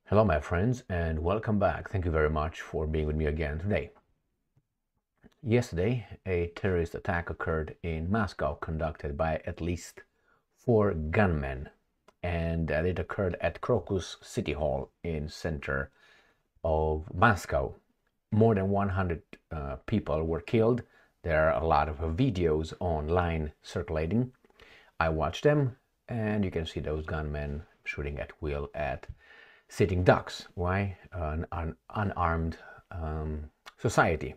Hello, my friends, and welcome back. Thank you very much for being with me again today. Yesterday, a terrorist attack occurred in Moscow, conducted by at least 4 gunmen, and it occurred at Crocus City Hall in center of Moscow. More than 100 people were killed. There are a lot of videos online circulating. I watched them, and you can see those gunmen shooting at will at sitting ducks. Why? An unarmed society,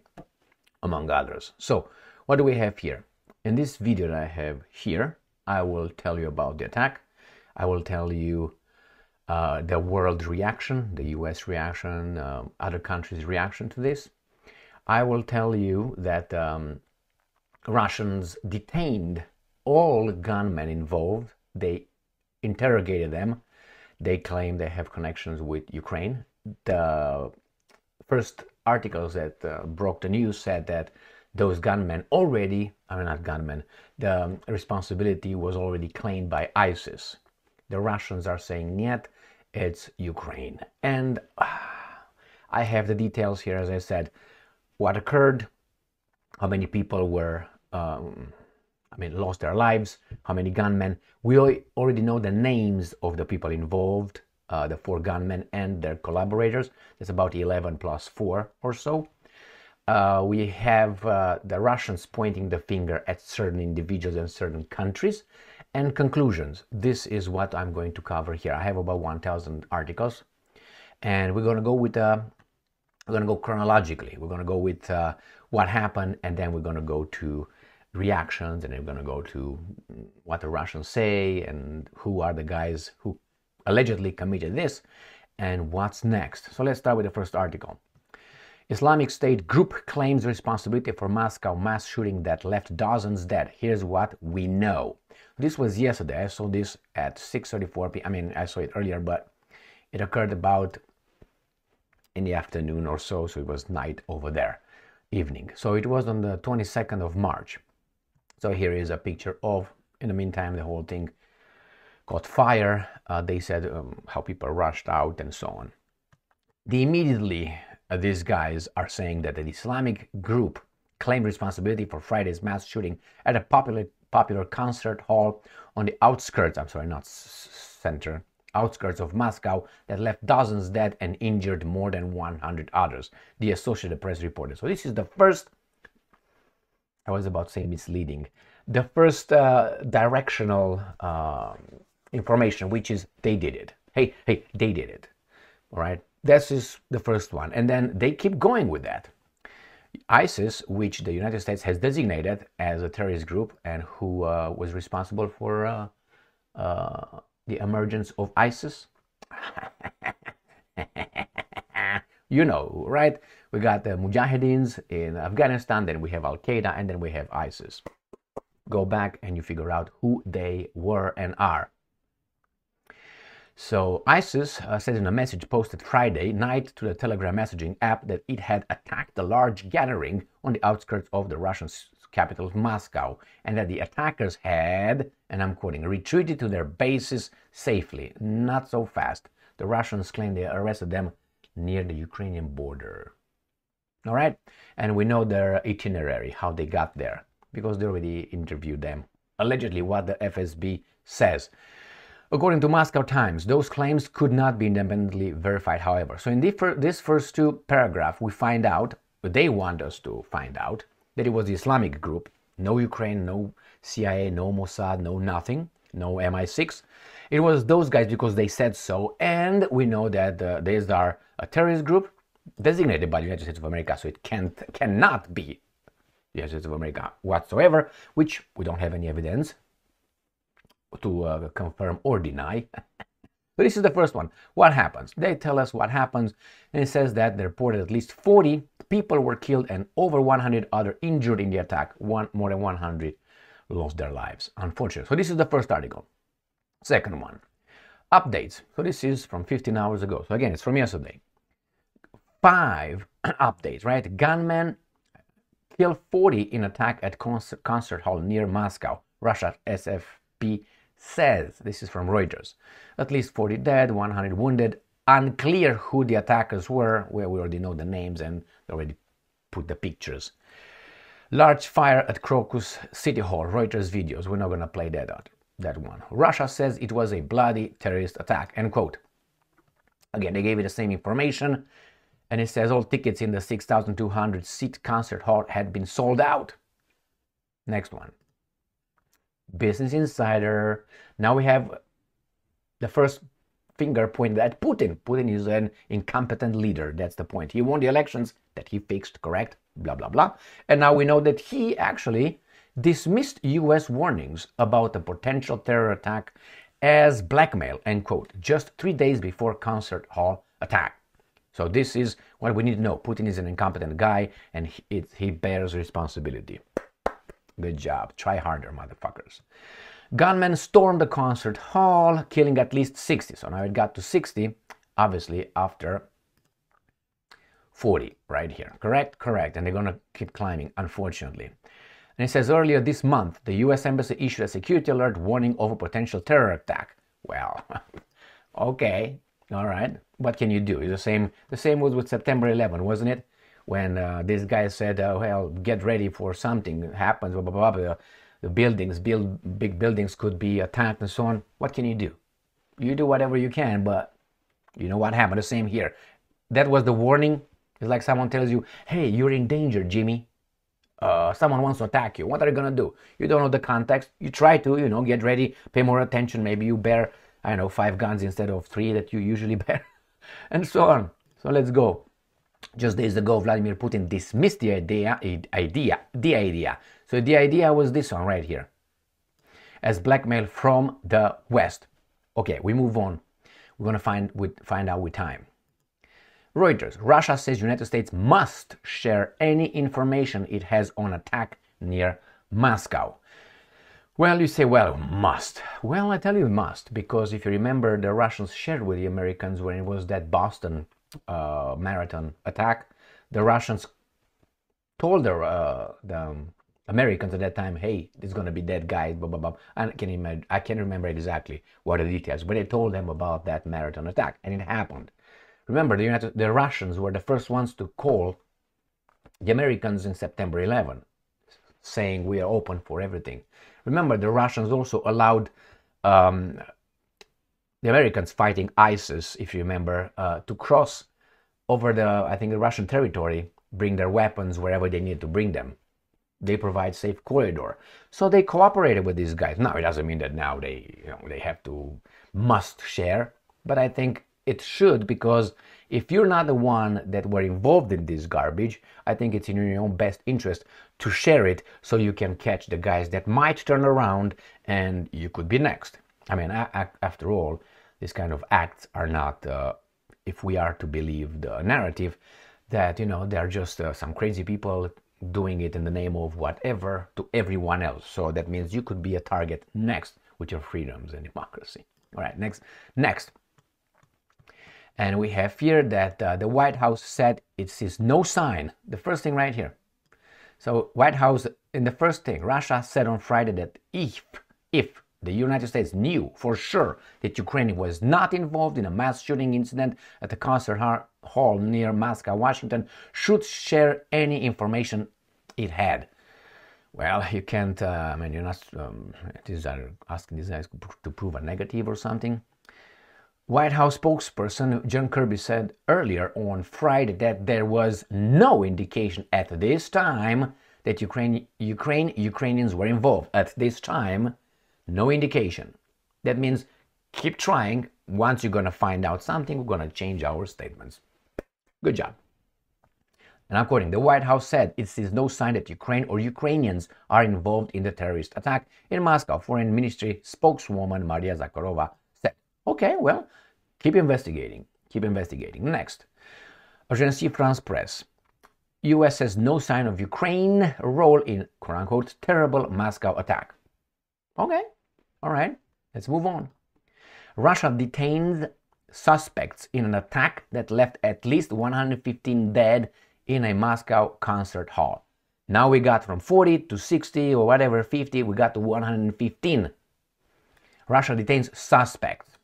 among others. So what do we have here? In this video that I have here, I will tell you about the attack. I will tell you the world reaction, the US reaction, other countries' reaction to this. I will tell you that Russians detained all gunmen involved. They interrogated them. They claim they have connections with Ukraine. The first articles that broke the news said that those gunmen already, not gunmen, the responsibility was already claimed by ISIS. The Russians are saying, "Niet, it's Ukraine." And I have the details here, as I said, what occurred, how many people were lost their lives, how many gunmen. We already know the names of the people involved, the 4 gunmen and their collaborators. It's about 11 plus 4 or so. We have the Russians pointing the finger at certain individuals and certain countries. And conclusions. This is what I'm going to cover here. I have about 1,000 articles, and we're going to go with we're going to go chronologically. We're going to go with what happened, and then we're going to go to reactions, and then we're going to go to what the Russians say and who are the guys who allegedly committed this and what's next. So let's start with the first article. Islamic State group claims responsibility for Moscow mass shooting that left dozens dead. Here's what we know. This was yesterday. I saw this at 6:34 p.m. I saw it earlier, but it occurred about in the afternoon or so, so it was night over there, evening. So it was on the 22nd of March. So here is a picture of, in the meantime, the whole thing caught fire. They said how people rushed out and so on. Immediately, these guys are saying that the Islamic group claimed responsibility for Friday's mass shooting at a popular concert hall on the outskirts, outskirts of Moscow that left dozens dead and injured more than 100 others, the Associated Press reported. So this is the first, I was about to say misleading, the first directional information, which is they did it. Hey, they did it. All right, this is the first one. And then they keep going with that. ISIS, which the United States has designated as a terrorist group and who was responsible for the emergence of ISIS. You know, right? We got the Mujahideens in Afghanistan, then we have Al-Qaeda, and then we have ISIS. Go back and you figure out who they were and are. So ISIS said in a message posted Friday night to the Telegram messaging app that it had attacked a large gathering on the outskirts of the Russian capital of Moscow, and that the attackers had, and I'm quoting, retreated to their bases safely. Not so fast. The Russians claim they arrested them near the Ukrainian border. All right, and we know their itinerary, how they got there, because they already interviewed them. Allegedly, what the FSB says. According to Moscow Times, those claims could not be independently verified, however. So in this first 2 paragraphs, we find out, they want us to find out, that it was the Islamic group. No Ukraine, no CIA, no Mossad, no nothing, no MI6. It was those guys because they said so, and we know that these are a terrorist group designated by the United States of America, so it cannot be the United States of America whatsoever, which we don't have any evidence to confirm or deny. So this is the first one. What happens? They tell us what happens, and it says that they reported at least 40 people were killed and over 100 other injured in the attack. More than 100 lost their lives, unfortunately. So this is the first article. Second one, updates. So this is from 15 hours ago. So again, it's from yesterday. 5 updates, right? Gunmen killed 40 in attack at concert hall near Moscow. Russia SFP says, this is from Reuters, at least 40 dead, 100 wounded. unclear who the attackers were. Well, we already know the names and already put the pictures. Large fire at Crocus City Hall, Reuters videos. We're not going to play that one. Russia says it was a bloody terrorist attack, end quote. Again, they gave you the same information, and it says all tickets in the 6,200 seat concert hall had been sold out. Next one. Business Insider. Now we have the first finger pointed at Putin. Putin is an incompetent leader. That's the point. He won the elections that he fixed, correct? Blah, blah, blah. And now we know that he actually dismissed U.S. warnings about a potential terror attack as blackmail, end quote, just 3 days before concert hall attack. So this is what we need to know. Putin is an incompetent guy, and he bears responsibility. Good job. Try harder, motherfuckers. Gunmen stormed the concert hall, killing at least 60. So now it got to 60, obviously, after 40 right here. Correct? Correct. And they're going to keep climbing, unfortunately. And it says earlier this month, the U.S. Embassy issued a security alert warning of a potential terror attack. Well, okay. All right. What can you do? It's the same was with September 11, wasn't it? When this guy said, well, get ready for something happens, blah, blah, blah, the buildings, big buildings could be attacked and so on. What can you do? You do whatever you can, but you know what happened? The same here. That was the warning. It's like someone tells you, hey, you're in danger, Jimmy. Someone wants to attack you. What are you going to do? You don't know the context. You try to, get ready, pay more attention. Maybe you bear, 5 guns instead of 3 that you usually bear, and so on. So let's go. Just days ago, Vladimir Putin dismissed the idea. So the idea was this one right here. As blackmail from the West. Okay, we move on. We're going to find out with time. Reuters. Russia says United States must share any information it has on attack near Moscow. Well, you say, well, must. Well, I tell you must, because if you remember, the Russians shared with the Americans when it was that Boston marathon attack. The Russians told the Americans at that time, hey, there's going to be dead guys, blah, blah, blah. I can't remember exactly what the details, but they told them about that marathon attack, and it happened. Remember, the Russians were the first ones to call the Americans in September 11, saying we are open for everything. Remember, the Russians also allowed the Americans fighting ISIS, if you remember, to cross over the Russian territory, bring their weapons wherever they need to bring them. They provide safe corridor. So they cooperated with these guys. Now, it doesn't mean that now they have to must share, but I think it should, because if you're not the one that were involved in this garbage, I think it's in your own best interest to share it so you can catch the guys that might turn around and you could be next. I mean, after all, these kind of acts are not, if we are to believe the narrative, that, they're just some crazy people doing it in the name of whatever to everyone else. So that means you could be a target next with your freedoms and democracy. All right, next. And we have here that the White House said it sees no sign. The first thing right here. So White House, in the first thing, Russia said on Friday that if the United States knew for sure that Ukraine was not involved in a mass shooting incident at a concert hall near Moscow, Washington, should share any information it had. Well, you can't, you're not asking these guys to prove a negative or something. White House spokesperson John Kirby said earlier on Friday that there was no indication at this time that Ukrainians were involved. At this time, no indication. That means keep trying. Once you're going to find out something, we're going to change our statements. Good job. And I'm quoting, the White House said it sees no sign that Ukraine or Ukrainians are involved in the terrorist attack in Moscow. Foreign Ministry spokeswoman Maria Zakharova said. Okay, well, keep investigating. Next. Agence France Presse. U.S. has no sign of Ukraine role in, quote-unquote, terrible Moscow attack. Okay, all right, let's move on. Russia detains suspects in an attack that left at least 115 dead in a Moscow concert hall. Now we got from 40 to 60 or whatever, 50, we got to 115. Russia detains suspects.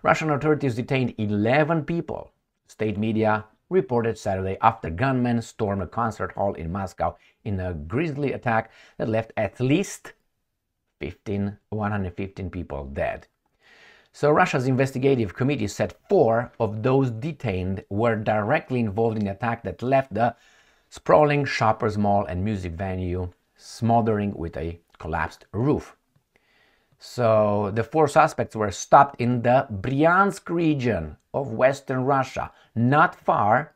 Russian authorities detained 11 people, state media reported Saturday, after gunmen stormed a concert hall in Moscow in a grisly attack that left at least 115 people dead. So Russia's investigative committee said 4 of those detained were directly involved in the attack that left the sprawling shoppers mall and music venue smothering with a collapsed roof. So the 4 suspects were stopped in the Bryansk region of western Russia, not far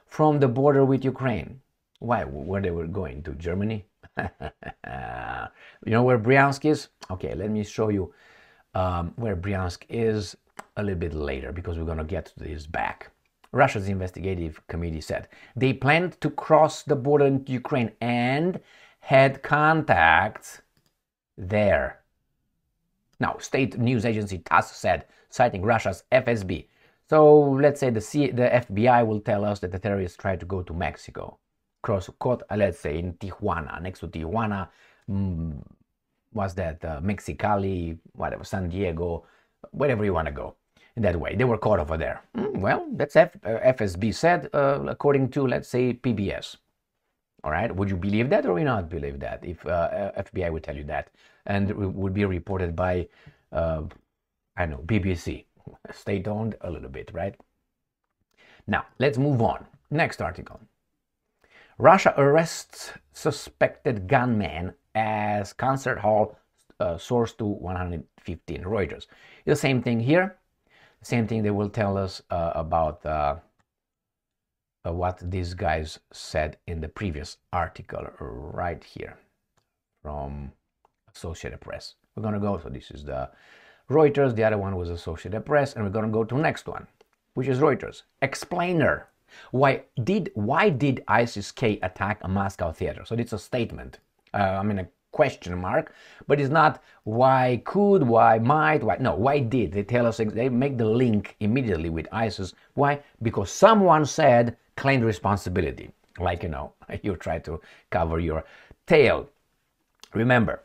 from the border with Ukraine. Why? Where they were going? To Germany? You know where Bryansk is? Okay, let me show you where Bryansk is a little bit later, because we're going to get to this back. Russia's investigative committee said they planned to cross the border into Ukraine and had contacts there. Now, state news agency TASS said, citing Russia's FSB. So let's say the FBI will tell us that the terrorists tried to go to Mexico. Cross, let's say in Tijuana, next to Tijuana, was that Mexicali, whatever, San Diego, wherever you want to go. In that way, they were caught over there. Well, that's FSB said, according to, let's say, PBS. All right, would you believe that or would you not believe that if FBI would tell you that? And it would be reported by, I don't know, BBC. Stay tuned a little bit, right? Now, let's move on. Next article. Russia arrests suspected gunman as concert hall, source to 115 Reuters. The same thing here. The same thing they will tell us about what these guys said in the previous article right here from Associated Press. We're going to go, so this is the Reuters, the other one was Associated Press, and we're going to go to next one, which is Reuters. Explainer. Why did ISIS-K attack a Moscow theater? So it's a statement. I mean a question mark, but it's not why could, why might, why. No, why did. They tell us, they make the link immediately with ISIS. Why? Because someone said, claimed responsibility. Like, you know, you try to cover your tail. Remember.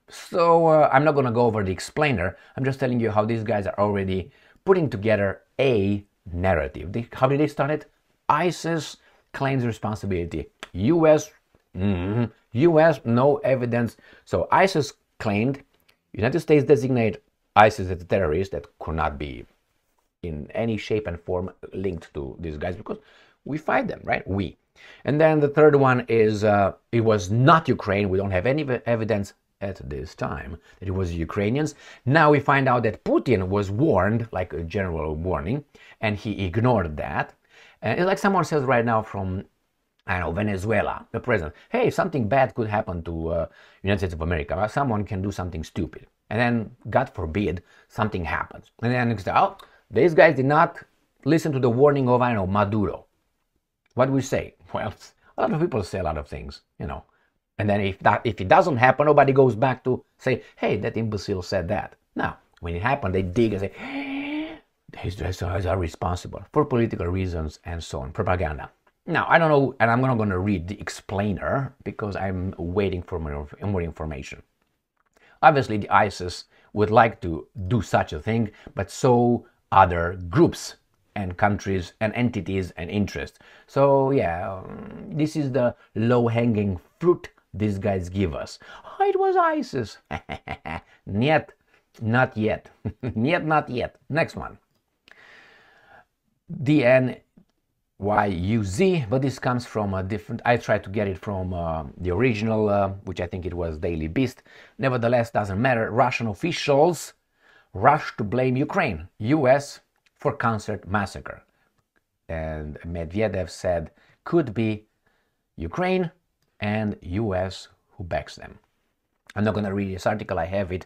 So I'm not going to go over the explainer. I'm just telling you how these guys are already putting together a narrative. How did they start it? ISIS claims responsibility. US, no evidence. So ISIS claimed, United States designate ISIS as a terrorist that could not be in any shape and form linked to these guys because we fight them, right? We. And then the third one is it was not Ukraine. We don't have any evidence at this time that it was Ukrainians. Now we find out that Putin was warned, like a general warning, and he ignored that. And it's like someone says right now from, I don't know, Venezuela, the president, hey, something bad could happen to United States of America. Someone can do something stupid. And then, God forbid, something happens. And then it's, oh, these guys did not listen to the warning of, I don't know, Maduro. What do we say? Well, a lot of people say a lot of things, you know. And then if it doesn't happen, nobody goes back to say, hey, that imbecile said that. Now, when it happened, they dig and say, these guys are responsible for political reasons and so on, propaganda. Now, I don't know, and I'm not going to read the explainer because I'm waiting for more information. Obviously, the ISIS would like to do such a thing, but so other groups and countries and entities and interests. So yeah, this is the low-hanging fruit these guys give us. Oh, it was ISIS. Niet, not yet. Niet, not yet. Next one. DNYUZ, but this comes from a different, I tried to get it from the original, which I think it was Daily Beast. Nevertheless, doesn't matter. Russian officials rushed to blame Ukraine, US, for concert massacre. And Medvedev said could be Ukraine and US who backs them. I'm not going to read this article. I have it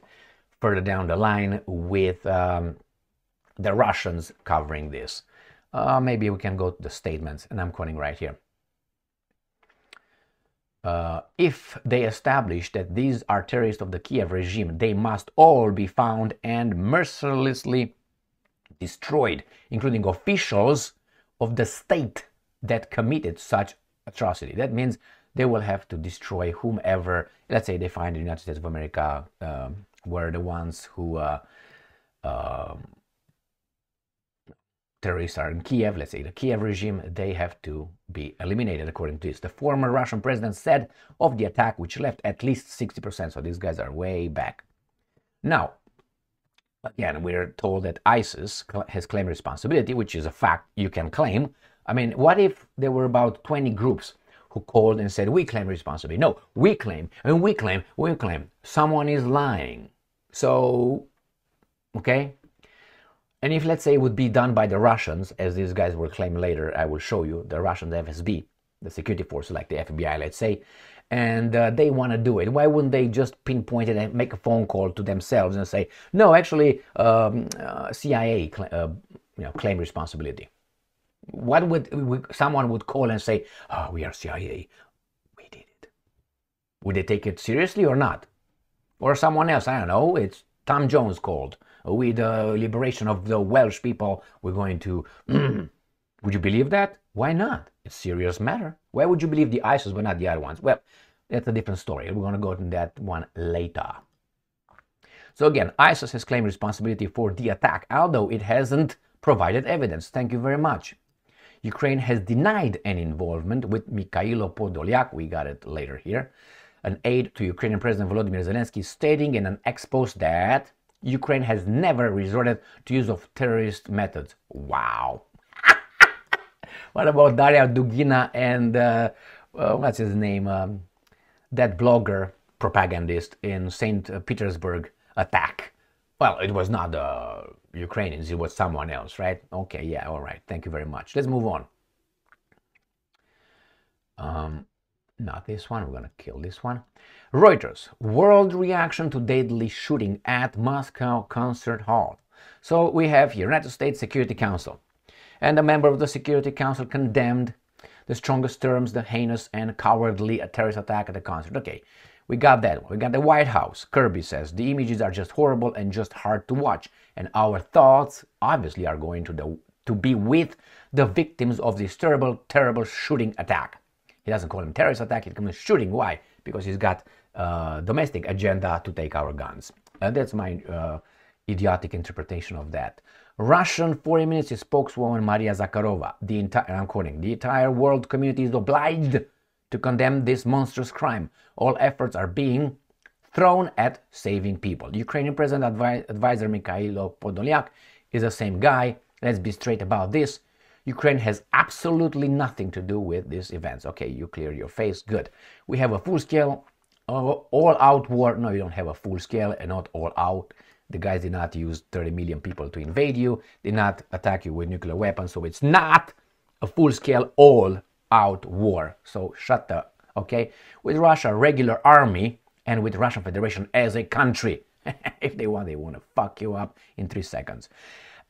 further down the line with the Russians covering this. Maybe we can go to the statements, and I'm quoting right here. If they establish that these are terrorists of the Kiev regime, they must all be found and mercilessly destroyed, including officials of the state that committed such atrocity. That means they will have to destroy whomever, let's say they find the United States of America were the ones who um, terrorists are in Kiev, let's say the Kiev regime, they have to be eliminated according to this. The former Russian president said of the attack, which left at least 60%, so these guys are way back. Now, again, we're told that ISIS has claimed responsibility, which is a fact you can claim. I mean, what if there were about 20 groups who called and said, we claim responsibility? No, we claim, and we claim, we claim. Someone is lying. So, okay? And if, let's say, it would be done by the Russians, as these guys will claim later, I will show you, the Russian FSB, the security force, like the FBI, let's say, and they want to do it, why wouldn't they just pinpoint it and make a phone call to themselves and say, no, actually, CIA claim responsibility? What would someone would call and say, oh, we are CIA, we did it? Would they take it seriously or not? Or someone else, I don't know, it's Tom Jones called. With the liberation of the Welsh people, we're going to... Would you believe that? Why not? It's a serious matter. Why would you believe the ISIS but not the other ones? Well, that's a different story. We're going to go into that one later. So again, ISIS has claimed responsibility for the attack, although it hasn't provided evidence. Thank you very much. Ukraine has denied any involvement with Mikhailo Podolyak, we got it later here, an aide to Ukrainian President Volodymyr Zelensky, stating in an ex-post that Ukraine has never resorted to use of terrorist methods. Wow. What about Daria Dugina and, what's his name, that blogger, propagandist in St. Petersburg attack? Well, it was not the Ukrainians, it was someone else, right? Okay, yeah, all right, thank you very much. Let's move on. Not this one, we're going to kill this one. Reuters, world reaction to deadly shooting at Moscow concert hall. So we have here United States Security Council. And a member of the Security Council condemned the strongest terms the heinous and cowardly terrorist attack at the concert. Okay, we got that one. We got the White House. Kirby says the images are just horrible and just hard to watch. And our thoughts obviously are going to be with the victims of this terrible, terrible shooting attack. He doesn't call him terrorist attack, he calls him shooting. Why? Because he's got domestic agenda to take our guns. That's my idiotic interpretation of that. Russian Foreign Ministry spokeswoman Maria Zakharova, I'm quoting, the entire world community is obliged to condemn this monstrous crime. All efforts are being thrown at saving people. Ukrainian President Advisor Mikhailo Podolyak is the same guy. Let's be straight about this. Ukraine has absolutely nothing to do with these events. Okay, you clear your face, good. We have a full-scale, all-out war. No, you don't have a full-scale and not all-out. The guys did not use 30 million people to invade you, did not attack you with nuclear weapons, so it's not a full-scale, all-out war. So shut up, okay? With Russia, regular army, and with Russian Federation as a country. If they want to fuck you up in 3 seconds.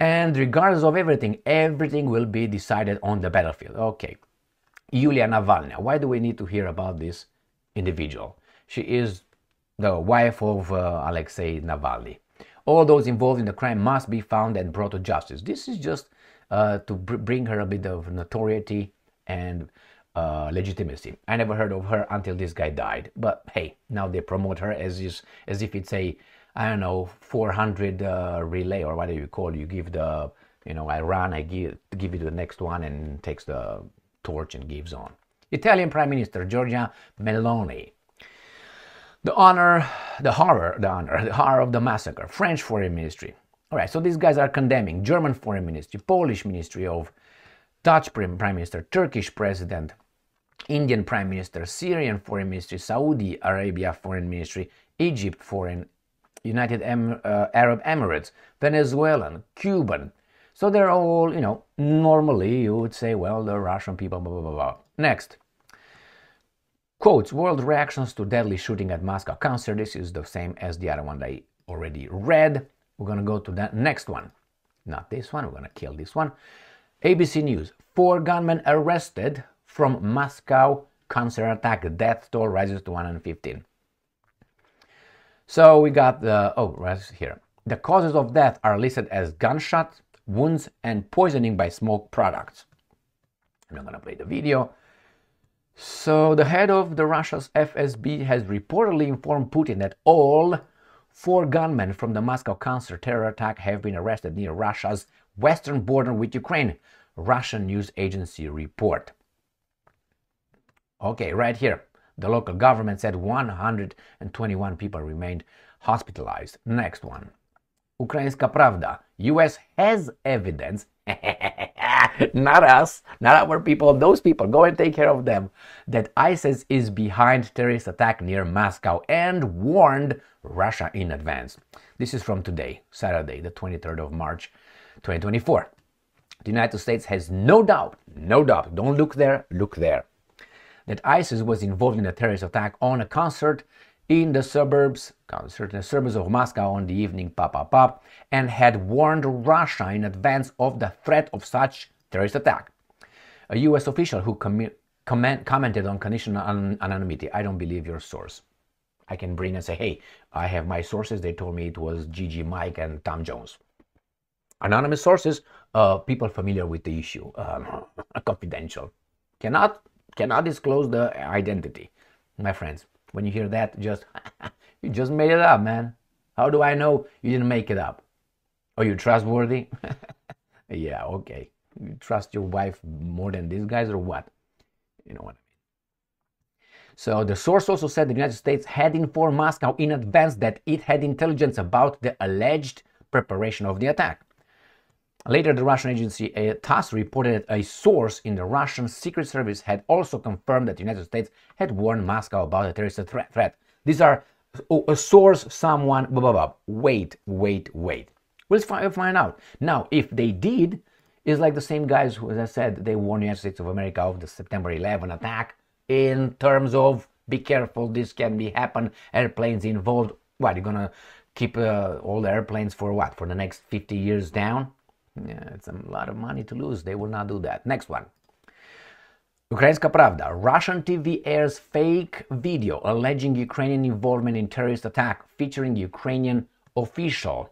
And regardless of everything, everything will be decided on the battlefield. Okay, Yulia Navalny. Why do we need to hear about this individual? She is the wife of Alexei Navalny. All those involved in the crime must be found and brought to justice. This is just to bring her a bit of notoriety and legitimacy. I never heard of her until this guy died. But hey, now they promote her as if it's a, I don't know, 400 relay or whatever you call it. You give the, I run, I give it to the next one and takes the torch and gives on. Italian Prime Minister Giorgia Meloni. The horror of the massacre. French Foreign Ministry. All right, so these guys are condemning. German Foreign Ministry, Polish Ministry of, Dutch Prime Minister, Turkish President, Indian Prime Minister, Syrian Foreign Ministry, Saudi Arabia Foreign Ministry, Egypt Foreign, United Arab Emirates, Venezuelan, Cuban. So they're all, normally you would say, well, the Russian people, blah, blah, blah, blah. Next. Quotes, world reactions to deadly shooting at Moscow concert. This is the same as the other one that I already read. We're going to go to the next one. Not this one. We're going to kill this one. ABC News. 4 gunmen arrested from Moscow concert attack. Death toll rises to 115. So we got right here. The causes of death are listed as gunshots, wounds, and poisoning by smoke products. I'm not going to play the video. So the head of the Russia's FSB has reportedly informed Putin that all 4 gunmen from the Moscow concert terror attack have been arrested near Russia's western border with Ukraine, Russian news agency report. Okay, right here. The local government said 121 people remained hospitalized. Next one. Ukrainska Pravda. US has evidence, not us, not our people, those people, go and take care of them, that ISIS is behind terrorist attack near Moscow and warned Russia in advance. This is from today, Saturday, the 23rd of March, 2024. The United States has no doubt, don't look there, look there, that ISIS was involved in a terrorist attack on a concert in the suburbs of Moscow on the evening pop, and had warned Russia in advance of the threat of such terrorist attack. A US official who commented on conditional anonymity. I don't believe your source. I can bring and say, hey, I have my sources. They told me it was Gigi, Mike, and Tom Jones. Anonymous sources, people familiar with the issue, confidential. Cannot disclose the identity. My friends, when you hear that, you just made it up, man. How do I know you didn't make it up? Are you trustworthy? Yeah, okay. You trust your wife more than these guys or what? You know what I mean. So the source also said the United States had informed Moscow in advance that it had intelligence about the alleged preparation of the attack. Later, the Russian agency TASS reported that a source in the Russian Secret Service had also confirmed that the United States had warned Moscow about a terrorist threat. These are a source, someone, blah, blah, blah. Wait. We'll find out. Now, if they did, it's like the same guys who, as I said, they warned the United States of America of the September 11 attack in terms of, be careful, this can happen, airplanes involved. What, you're going to keep all the airplanes for what? For the next 50 years down? Yeah, it's a lot of money to lose. They will not do that. Next one. Ukrainska Pravda. Russian TV airs fake video alleging Ukrainian involvement in terrorist attack featuring Ukrainian official.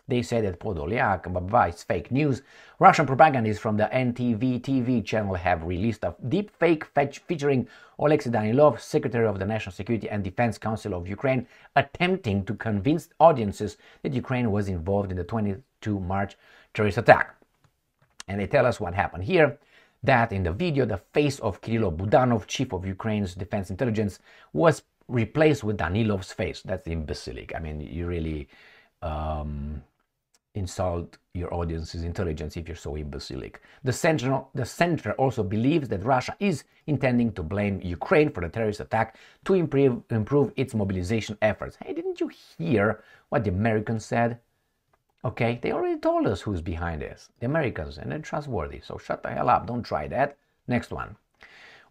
They say that Podolyak, is fake news. Russian propagandists from the NTV TV channel have released a deep fake featuring Alexei Danilov, Secretary of the National Security and Defense Council of Ukraine, attempting to convince audiences that Ukraine was involved in the 22 March terrorist attack. And they tell us what happened here, that in the video, the face of Kirilo Budanov, chief of Ukraine's defense intelligence, was replaced with Danilov's face. That's imbecilic. I mean, you really insult your audience's intelligence if you're so imbecilic. The center also believes that Russia is intending to blame Ukraine for the terrorist attack to improve its mobilization efforts. Hey, didn't you hear what the Americans said? Okay, they already told us who's behind this. The Americans, and they're trustworthy. So shut the hell up. Don't try that. Next one.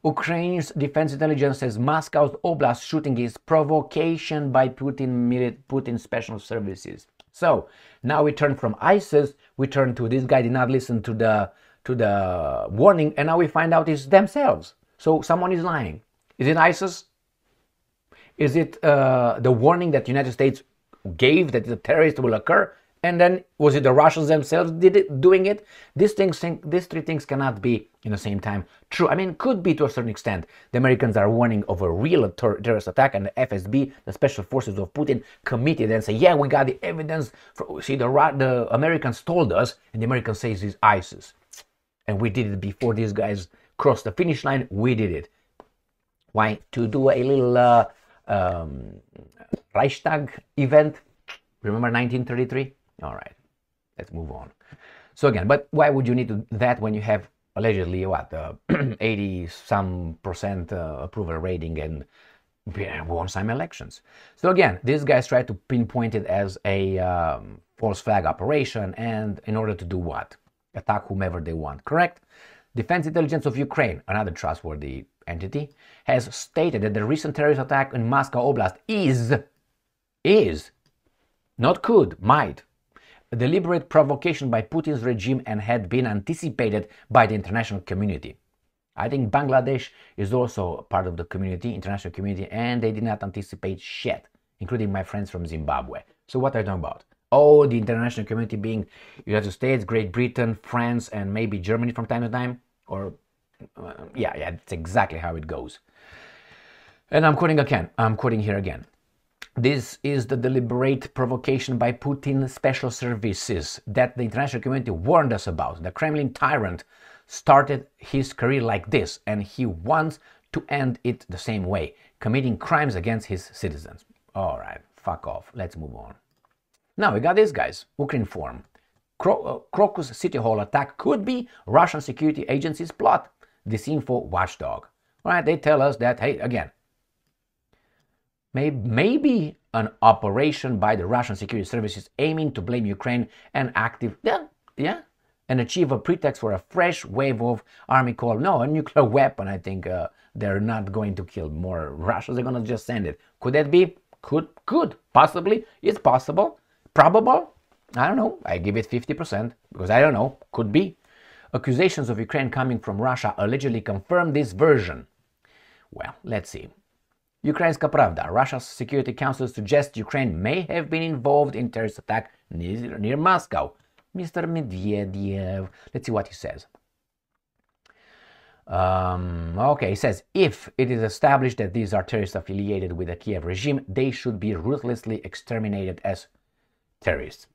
Ukraine's defense intelligence says Moscow's Oblast shooting is provocation by Putin special services. So now we turn from ISIS, we turn to this guy did not listen to the warning, and now we find out it's themselves. So someone is lying. Is it ISIS? Is it the warning that the United States gave that the terrorist will occur? And then was it the Russians themselves doing it? These three things cannot be in the same time true. I mean, could be to a certain extent. The Americans are warning of a real terrorist attack, and the FSB, the special forces of Putin, committed and say, yeah, we got the evidence. See, the Americans told us, and the Americans say it's ISIS. And we did it before these guys crossed the finish line. We did it. Why? To do a little Reichstag event. Remember 1933? All right, let's move on. So again, but why would you need that when you have allegedly what 80-some% approval rating and won some elections? So again, these guys try to pinpoint it as a false flag operation, and in order to do what? Attack whomever they want, correct? Defense Intelligence of Ukraine, another trustworthy entity, has stated that the recent terrorist attack in Moscow Oblast is not could, might, a deliberate provocation by Putin's regime and had been anticipated by the international community. I think Bangladesh is also part of the community, international community, and they did not anticipate shit, including my friends from Zimbabwe. So what are you talking about? Oh, the international community being United States, Great Britain, France, and maybe Germany from time to time? Or, yeah, that's exactly how it goes. And I'm quoting here again. This is the deliberate provocation by Putin's special services that the international community warned us about. The Kremlin tyrant started his career like this, and he wants to end it the same way, committing crimes against his citizens. All right, fuck off. Let's move on. Now we got these guys. Ukrinform. Crocus City Hall attack could be Russian security agency's plot. Disinfo watchdog. All right, they tell us that, hey, again, maybe an operation by the Russian security services aiming to blame Ukraine and and achieve a pretext for a fresh wave of army call. No, a nuclear weapon. I think they're not going to kill more Russians. They're going to just send it. Could that be? Could. Possibly. It's possible. Probable. I don't know. I give it 50% because I don't know. Could be. Accusations of Ukraine coming from Russia allegedly confirm this version. Well, let's see. Ukrainska Pravda. Russia's Security Council suggests Ukraine may have been involved in terrorist attack near Moscow. Mr. Medvedev. Let's see what he says. Okay, he says, if it is established that these are terrorists affiliated with the Kiev regime, they should be ruthlessly exterminated as terrorists.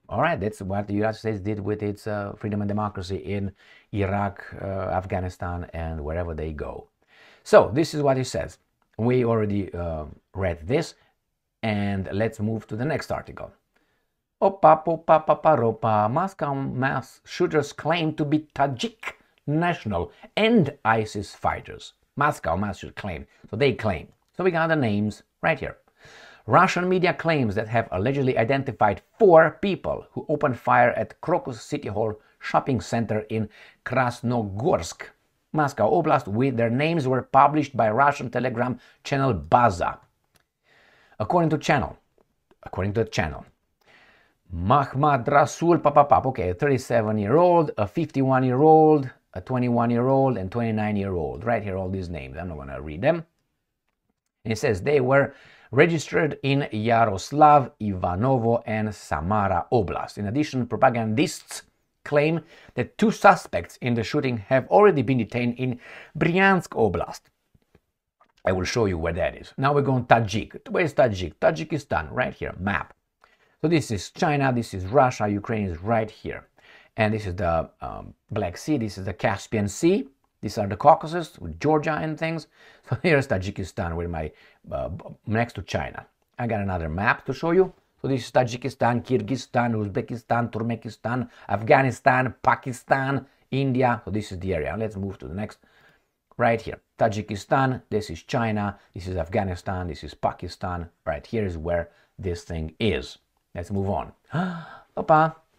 All right, that's what the United States did with its freedom and democracy in Iraq, Afghanistan, and wherever they go. So this is what he says. We already read this, and let's move to the next article. Moscow mass shooters claim to be Tajik national and ISIS fighters. Moscow mass shooter claim. So they claim. So we got the names right here. Russian media claims that have allegedly identified 4 people who opened fire at Crocus City Hall shopping center in Krasnogorsk, Moscow Oblast, with their names were published by Russian Telegram channel Baza. According to the channel, Mahmad Rasul Papapap, okay, a 37-year-old, a 51-year-old, a 21-year-old, and 29-year-old. Right here, all these names. I'm not going to read them. And it says they were registered in Yaroslav, Ivanovo, and Samara Oblast. In addition, propagandists claim that 2 suspects in the shooting have already been detained in Bryansk Oblast. I will show you where that is. Now we're going Tajik. Where is Tajik? Tajikistan, right here, map. So this is China, this is Russia, Ukraine is right here. And this is the Black Sea, this is the Caspian Sea. These are the Caucasus with Georgia and things. So here's Tajikistan with my next to China. I got another map to show you. So this is Tajikistan, Kyrgyzstan, Uzbekistan, Turkmenistan, Afghanistan, Pakistan, India. So this is the area. Let's move to the next. Right here, Tajikistan, this is China, this is Afghanistan, this is Pakistan. Right here is where this thing is. Let's move on.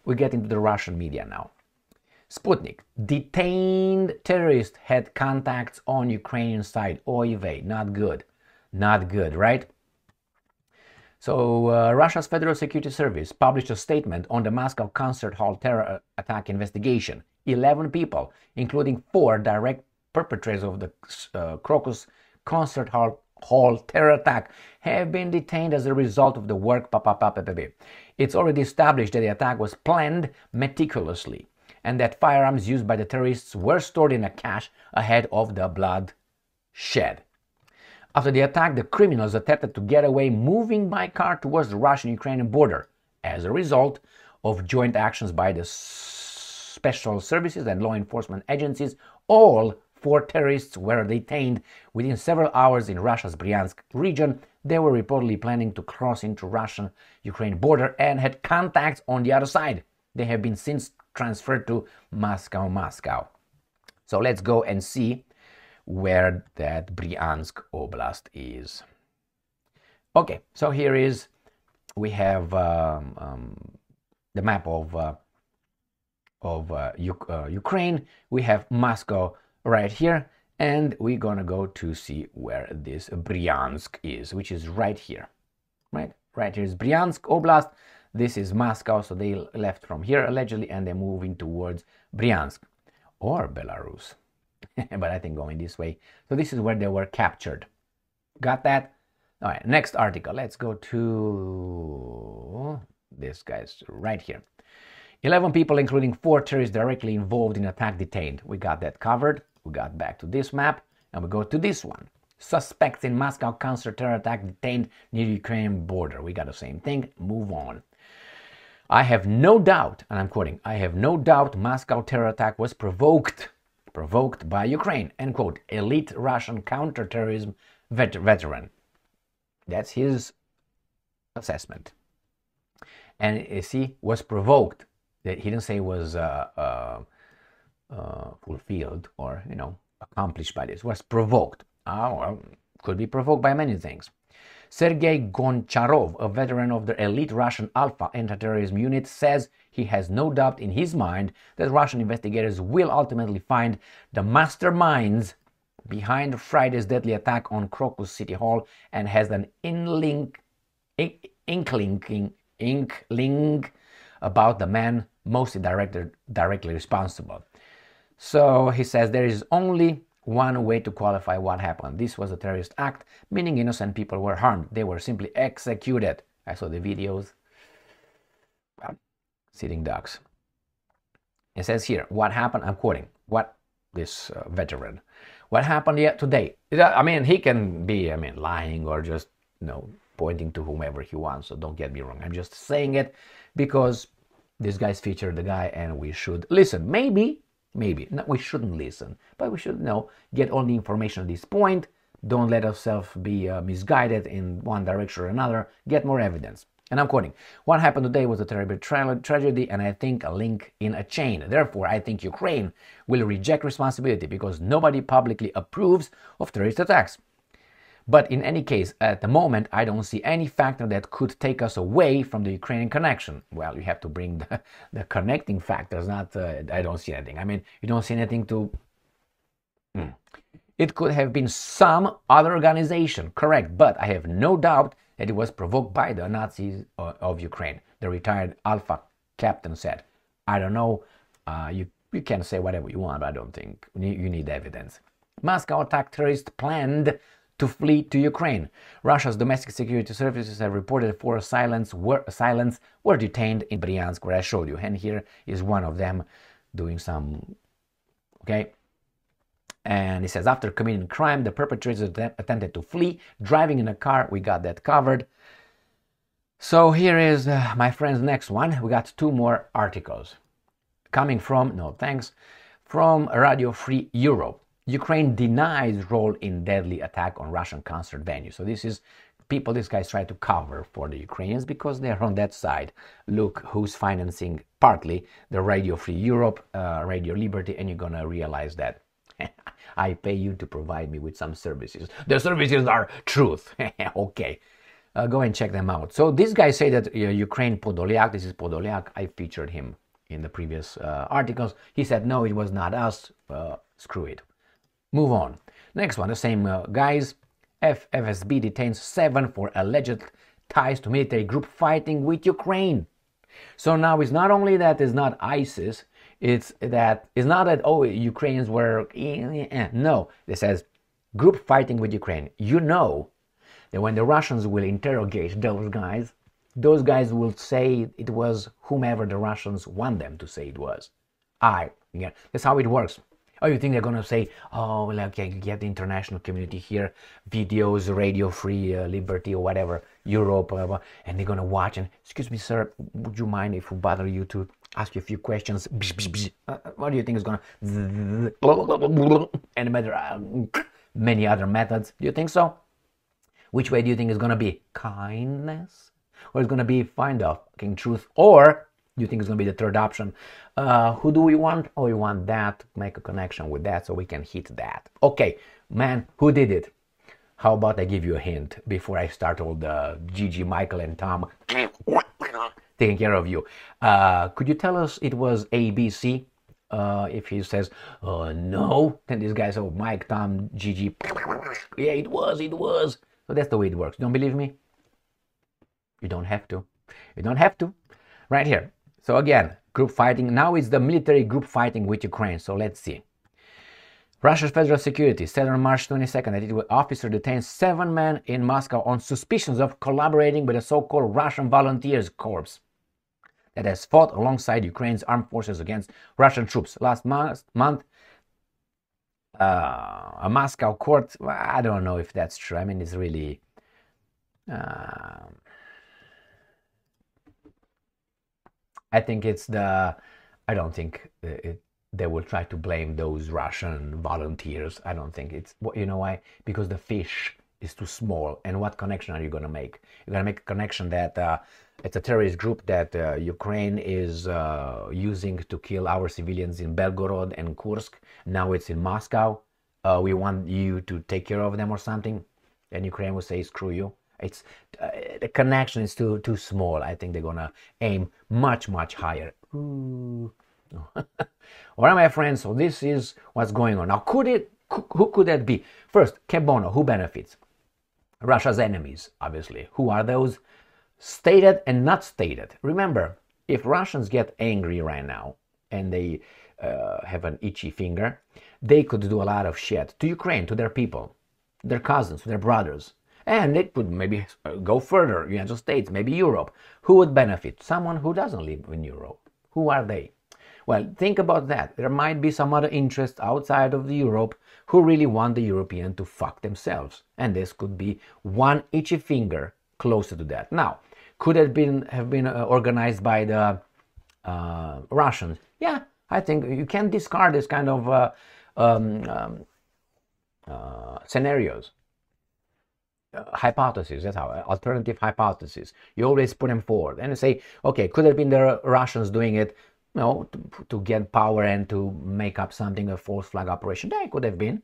We get into the Russian media now. Sputnik. Detained terrorist had contacts on Ukrainian side. Oy vey, not good. Not good, right? So Russia's Federal Security Service published a statement on the Moscow concert hall terror attack investigation. 11 people, including 4 direct perpetrators of the Crocus concert hall terror attack, have been detained as a result of the work. It's already established that the attack was planned meticulously and that firearms used by the terrorists were stored in a cache ahead of the bloodshed. After the attack, the criminals attempted to get away, moving by car towards the Russian-Ukrainian border. As a result of joint actions by the special services and law enforcement agencies, all 4 terrorists were detained within several hours in Russia's Bryansk region. They were reportedly planning to cross into Russian-Ukraine border and had contacts on the other side. They have been since transferred to Moscow. So let's go and see where that Bryansk Oblast is. Okay, so here is, we have the map of Ukraine. We have Moscow right here, and we're gonna go to see where this Bryansk is, which is right here. Right here is Bryansk Oblast. This is Moscow, so they left from here allegedly, and they're moving towards Bryansk or Belarus. But I think going this way. So this is where they were captured. Got that? All right, next article. Let's go to this guy's right here. 11 people, including 4 terrorists directly involved in attack, detained. We got that covered. We got back to this map, and we go to this one. suspects in Moscow counter-terror attack detained near Ukrainian border. We got the same thing. Move on. I have no doubt, and I'm quoting, I have no doubt Moscow terror attack was provoked by Ukraine, end quote, elite Russian counterterrorism veteran. That's his assessment. And you see, was provoked. He didn't say was fulfilled or, accomplished by this. Was provoked. Oh, well, could be provoked by many things. Sergei Goncharov, a veteran of the elite Russian Alpha anti-terrorism unit, says he has no doubt in his mind that Russian investigators will ultimately find the masterminds behind Friday's deadly attack on Crocus City Hall and has an inkling about the man mostly directly responsible. So he says there is only one way to qualify what happened. This was a terrorist act, meaning innocent people were harmed. They were simply executed. I saw the videos. Well, sitting ducks. It says here, what happened? I'm quoting what this veteran. What happened today? I mean, he can be, lying or just, pointing to whomever he wants. So don't get me wrong. I'm just saying it because this guy's featured the guy and we should listen. Maybe. No, we shouldn't listen, but we should get all the information at this point. Don't let ourselves be misguided in one direction or another. Get more evidence. And I'm quoting, what happened today was a terrible tragedy and I think a link in a chain. Therefore, I think Ukraine will reject responsibility because nobody publicly approves of terrorist attacks. But in any case, at the moment, I don't see any factor that could take us away from the Ukrainian connection. Well, you have to bring the connecting factors, not, I don't see anything. You don't see anything to... It could have been some other organization, correct, but I have no doubt that it was provoked by the Nazis of Ukraine, the retired Alpha captain said. I don't know, you can say whatever you want, but I don't think you need evidence. Moscow attack terrorists planned to flee to Ukraine. Russia's domestic security services have reported 4 assailants were detained in Bryansk, where I showed you. And here is one of them doing some... Okay? And it says, after committing crime, the perpetrators attempted to flee, driving in a car. We got that covered. So here is, my friend's next one. We got 2 more articles. Coming from, from Radio Free Europe. Ukraine denies role in deadly attack on Russian concert venue. So this is people these guys try to cover for the Ukrainians because they're on that side. Look who's financing partly the Radio Free Europe, Radio Liberty, and you're gonna realize that I pay you to provide me with some services. The services are truth. Okay, go and check them out. So these guys say that Ukraine Podolyak, this is Podolyak, I featured him in the previous articles. He said, no, it was not us, screw it. Move on. Next one, the same guys. FSB detains 7 for alleged ties to military group fighting with Ukraine. So now it's not only that it's not ISIS, it's not that, oh, Ukrainians were... No, it says group fighting with Ukraine. You know that when the Russians will interrogate those guys will say it was whomever the Russians want them to say it was. That's how it works. Oh, you think they're going to say, oh, okay, get the international community here, videos, Radio Free Liberty or whatever, Europe, and they're going to watch and, excuse me, sir, would you mind if we bother you to ask you a few questions? What do you think is going to... And many other methods. Do you think so? Which way do you think is going to be? Kindness? Or is going to be find out truth? Or... you think it's going to be the third option? Who do we want? Oh, we want that, make a connection with that so we can hit that. Okay, man, who did it? How about I give you a hint before I start all the Gigi, Michael, and Tom taking care of you? Could you tell us it was ABC? If he says, no, then this guy says, oh, Mike, Tom, Gigi. Yeah, it was. So that's the way it works. Don't believe me? You don't have to. You don't have to. Right here. So again, group fighting. Now it's the military group fighting with Ukraine. So let's see. Russia's Federal Security said on March 22nd that an officer detained 7 men in Moscow on suspicions of collaborating with a so-called Russian Volunteers Corps that has fought alongside Ukraine's armed forces against Russian troops. Last month, A Moscow court, I don't know if that's true. I mean, it's really... I think it's the... I don't think they will try to blame those Russian volunteers. I don't think it's... You know why? Because the fish is too small. And what connection are you going to make? You're going to make a connection that it's a terrorist group that Ukraine is using to kill our civilians in Belgorod and Kursk. Now it's in Moscow. We want you to take care of them or something. And Ukraine will say, screw you. It's the connection is too small. I think they're gonna aim much higher. Ooh. All right, my friends. So this is what's going on now. Who could that be? First, che bono, who benefits? Russia's enemies, obviously. Who are those? Stated and not stated. Remember, if Russians get angry right now and they have an itchy finger, they could do a lot of shit to Ukraine, to their people, their cousins, their brothers. And it would maybe go further, United States, maybe Europe. Who would benefit? Someone who doesn't live in Europe. Who are they? Well, think about that. There might be some other interests outside of Europe who really want the European to fuck themselves. And this could be one itchy finger closer to that. Now, could it have been organized by the Russians? Yeah, I think you can't discard this kind of scenarios. Hypotheses, that's how, alternative hypotheses. You always put them forward and say, okay, could have been the Russians doing it, you know, to get power and to make up something, a false flag operation. Yeah, it could have been.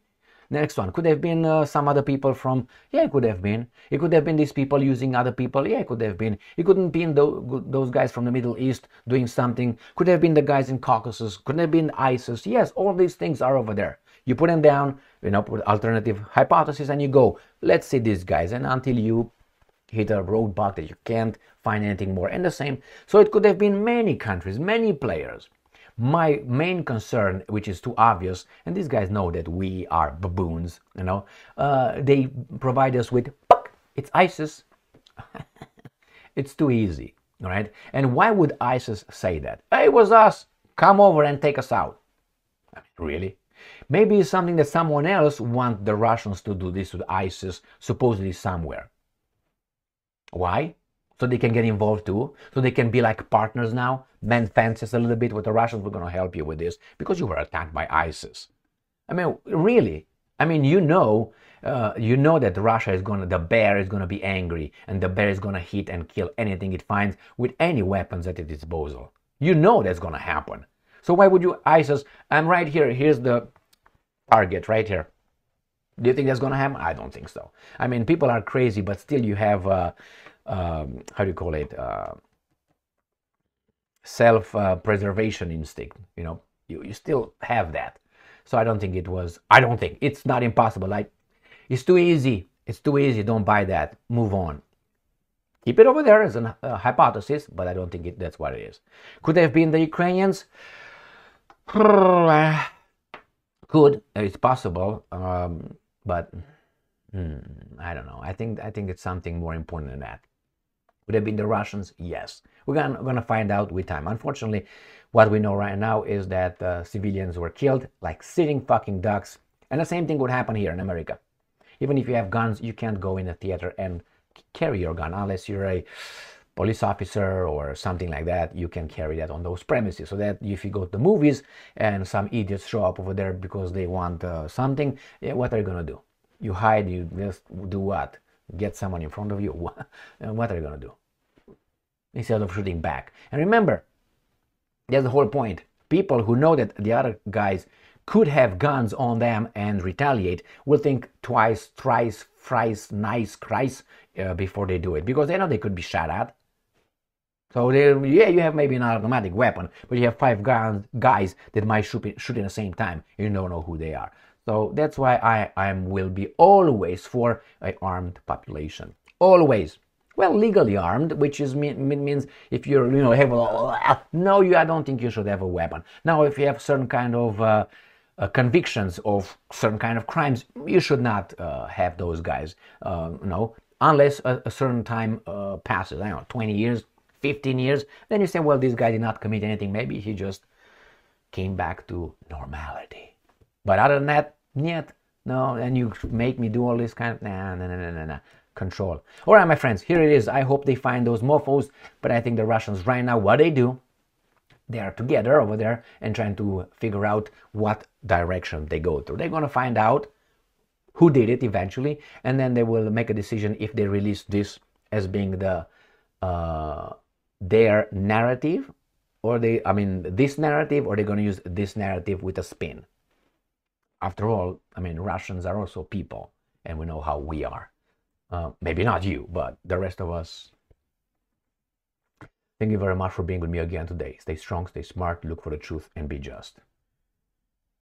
Next one, could have been some other people from, yeah, it could have been. It could have been these people using other people, yeah, it could have been. It couldn't be those guys from the Middle East doing something. Could have been the guys in Caucasus, could have been ISIS. Yes, all these things are over there. You put them down, you know, put alternative hypotheses and you go, let's see these guys. And until you hit a roadblock that you can't find anything more. And the same, so it could have been many countries, many players. My main concern, which is too obvious, and these guys know that we are baboons, you know, they provide us with, it's ISIS. It's too easy, all right? And why would ISIS say that? Hey, it was us. Come over and take us out. I mean, really? Maybe it's something that someone else wants the Russians to do this with ISIS, supposedly somewhere. Why? So they can get involved too? So they can be like partners now? Mend fences a little bit with the Russians? We're going to help you with this because you were attacked by ISIS. I mean, really? I mean, you know that Russia is the bear is going to be angry and the bear is going to hit and kill anything it finds with any weapons at its disposal. You know that's going to happen. So why would you, ISIS, I'm right here, here's the target right here. Do you think that's going to happen? I don't think so. I mean, people are crazy, but still you have, how do you call it, self-preservation instinct, you know, you still have that. So I don't think it's not impossible. Like, it's too easy, don't buy that, move on. Keep it over there as a hypothesis, but I don't think that's what it is. Could have been the Ukrainians? Could, it's possible, but I don't know. I think it's something more important than that. Would have been the Russians? Yes. We're gonna find out with time. Unfortunately, what we know right now is that civilians were killed like sitting fucking ducks, and the same thing would happen here in America. Even if you have guns, you can't go in a theater and carry your gun unless you're a police officer or something like that. You can carry that on those premises, so that if you go to the movies and some idiots show up over there because they want something, what are you gonna do? You hide, you just do what? Get someone in front of you? What are you gonna do? Instead of shooting back. And remember, that's the whole point. People who know that the other guys could have guns on them and retaliate will think twice, thrice, before they do it, because they know they could be shot at. So yeah, you have maybe an automatic weapon, but you have 5 guys that might shoot in the same time. You don't know who they are. So that's why I will be always for an armed population. Always. Well, legally armed, which is means if you're, you know, have I don't think you should have a weapon. Now, if you have certain kind of convictions of certain kind of crimes, you should not have those guys. No, unless a certain time passes. I don't know, 20 years, 15 years. Then you say, well, this guy did not commit anything. Maybe he just came back to normality. But other than that, Niet, no, and you make me do all this kind of, nah. Control. All right, my friends, here it is. I hope they find those mofos, but I think the Russians right now, what they do, they are together over there and trying to figure out what direction they go through. They're going to find out who did it eventually, and then they will make a decision if they release this as being the their narrative, or this narrative, or they're going to use this narrative with a spin. After all, Russians are also people, and we know how we are. Maybe not you, but the rest of us. Thank you very much for being with me again today. Stay strong, stay smart, look for the truth, and be just.